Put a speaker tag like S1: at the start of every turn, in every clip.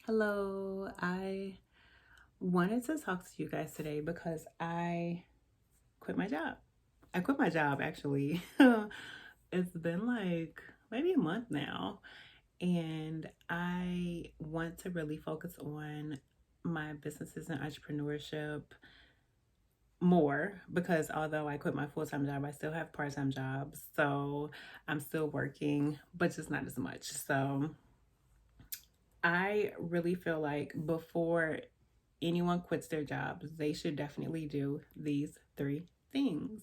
S1: Hello, I wanted to talk to you guys today because I quit my job. I quit my job actually. It's been like maybe a month now, and I want to really focus on my businesses and entrepreneurship more because although I quit my full-time job, I still have part-time jobs. So I'm still working, but just not as much. So I really feel like before anyone quits their jobs, they should definitely do these three things.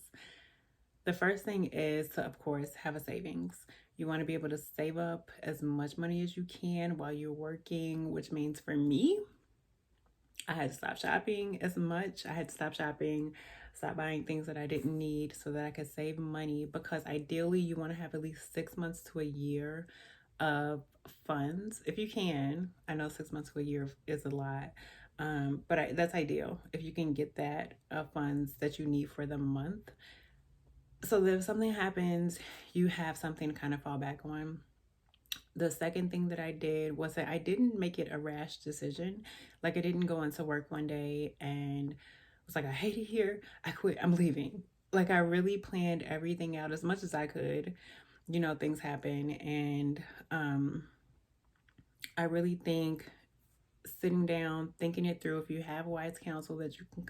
S1: The first thing is to, of course, have a savings. You want to be able to save up as much money as you can while you're working, which means for me, I had to stop shopping as much. I had to stop shopping, stop buying things that I didn't need so that I could save money because ideally you want to have at least 6 months to a year of funds if you can. I know 6 months to a year is a lot, but that's ideal if you can get that funds that you need for the month. So that if something happens, you have something to kind of fall back on. The second thing that I did was that I didn't make it a rash decision. Like I didn't go into work one day and was like, I hate it here. I quit. I'm leaving. Like I really planned everything out as much as I could. Things happen, and I really think sitting down, thinking it through, if you have wise counsel that you can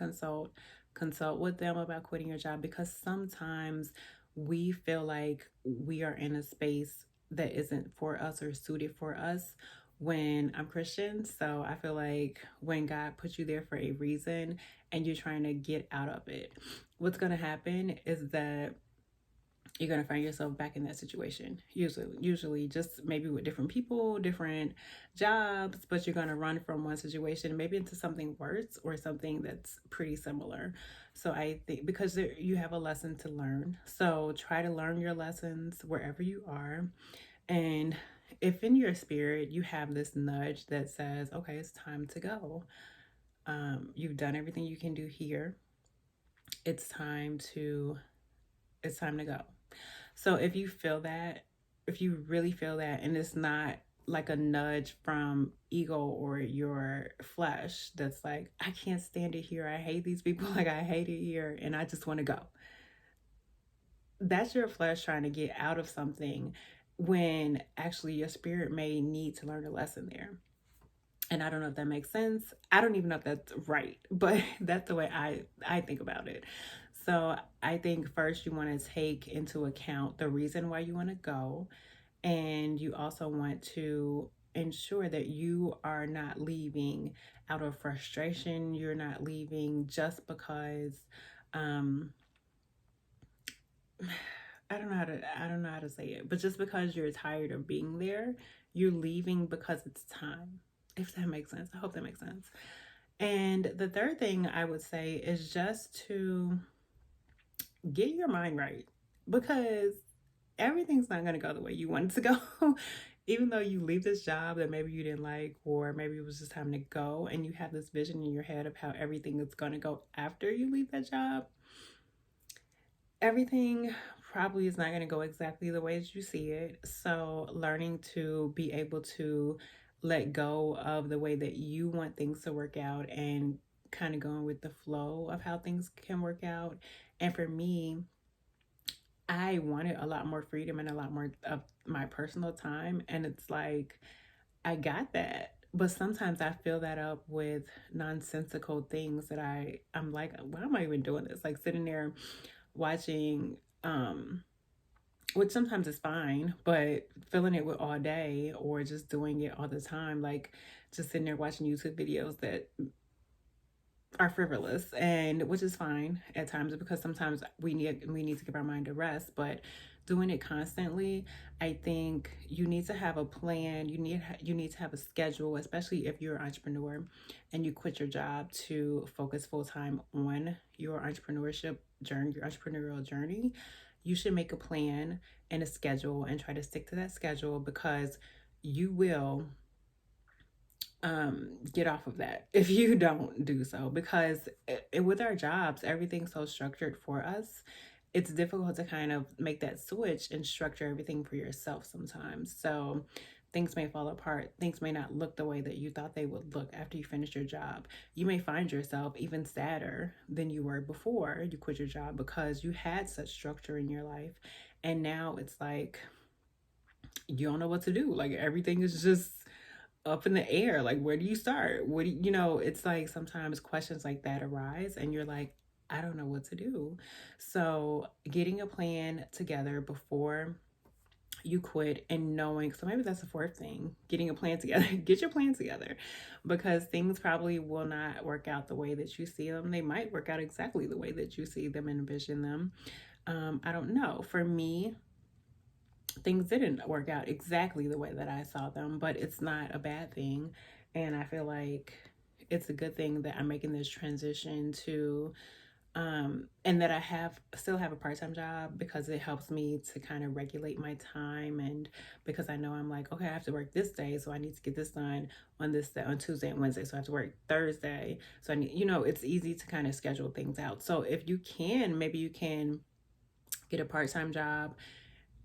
S1: consult with them about quitting your job because sometimes we feel like we are in a space that isn't for us or suited for us. When I'm Christian, so I feel like when God puts you there for a reason and you're trying to get out of it, what's going to happen is that you're going to find yourself back in that situation, usually just maybe with different people, different jobs, but you're going to run from one situation maybe into something worse or something that's pretty similar. So I think because you have a lesson to learn, so try to learn your lessons wherever you are. And if in your spirit you have this nudge that says, okay, it's time to go, you've done everything you can do here, it's time to go. So if you feel that, if you really feel that, and it's not like a nudge from ego or your flesh that's like, I can't stand it here. I hate these people. Like, I hate it here and I just want to go. That's your flesh trying to get out of something when actually your spirit may need to learn a lesson there. And I don't know if that makes sense. I don't even know if that's right, but that's the way I think about it. So I think first you want to take into account the reason why you want to go, and you also want to ensure that you are not leaving out of frustration. You're not leaving just because I don't know how to say it, but just because you're tired of being there, you're leaving because it's time. If that makes sense. I hope that makes sense. And the third thing I would say is just to get your mind right because everything's not going to go the way you want it to go. Even though you leave this job that maybe you didn't like, or maybe it was just time to go, and you have this vision in your head of how everything is going to go after you leave that job, everything probably is not going to go exactly the way as you see it. So, learning to be able to let go of the way that you want things to work out and kind of going with the flow of how things can work out. And for me, I wanted a lot more freedom and a lot more of my personal time. And it's like, I got that. But sometimes I fill that up with nonsensical things that I'm like, why am I even doing this? Like sitting there watching, which sometimes is fine, but filling it with all day or just doing it all the time, like just sitting there watching YouTube videos that are frivolous, and which is fine at times because sometimes we need to give our mind a rest, but doing it constantly, I think you need to have a plan. You need to have a schedule, especially if you're an entrepreneur and you quit your job to focus full time on your entrepreneurial journey. You should make a plan and a schedule and try to stick to that schedule because you will get off of that if you don't do so because with our jobs everything's so structured for us. It's difficult to kind of make that switch and structure everything for yourself sometimes. So things may fall apart. Things may not look the way that you thought they would look after you finish your job. You may find yourself even sadder than you were before you quit your job because you had such structure in your life. And now it's like you don't know what to do. Like everything is just up in the air. Like, where do you start? What do you know? It's like sometimes questions like that arise, and you're like, I don't know what to do. So, getting a plan together before you quit and knowing, so maybe that's the fourth thing, getting a plan together. Get your plan together because things probably will not work out the way that you see them. They might work out exactly the way that you see them and envision them. I don't know. For me, things didn't work out exactly the way that I saw them, but it's not a bad thing. And I feel like it's a good thing that I'm making this transition to and that I have still have a part-time job because it helps me to kind of regulate my time, and because I know I'm like, okay, I have to work this day, so I need to get this done on this day, on Tuesday and Wednesday, so I have to work Thursday. So I need, it's easy to kind of schedule things out. So if you can, maybe you can get a part-time job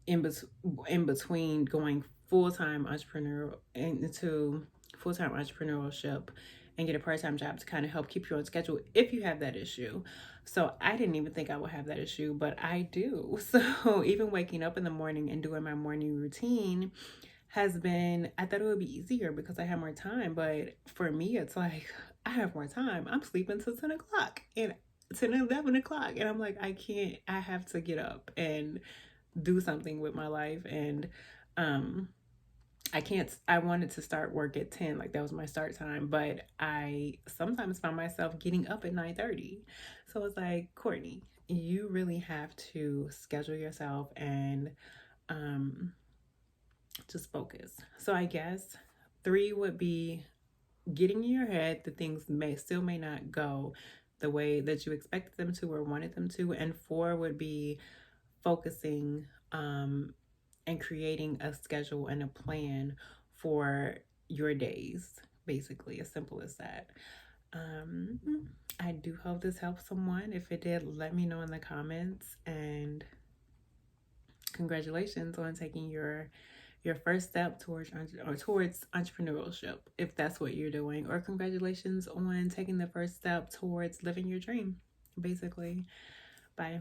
S1: in between going full-time entrepreneur into full-time entrepreneurship and get a part-time job to kind of help keep you on schedule if you have that issue. So I didn't even think I would have that issue, but I do. So even waking up in the morning and doing my morning routine has been, I thought it would be easier because I have more time, but for me it's like I have more time. I'm sleeping till 10 o'clock and 10 11 o'clock, and I'm like, I can't, I have to get up and do something with my life. And um I can't, I wanted to start work at 10, like that was my start time, but I sometimes find myself getting up at 9:30. So it's like, Courtney, you really have to schedule yourself and um just focus. So I guess 3 would be getting in your head that things may not go the way that you expected them to or wanted them to, and 4 would be focusing and creating a schedule and a plan for your days, basically, as simple as that. um I do hope this helps someone. If it did, let me know in the comments, and congratulations on taking your first step towards entrepreneurship, if that's what you're doing, or congratulations on taking the first step towards living your dream, basically. Bye.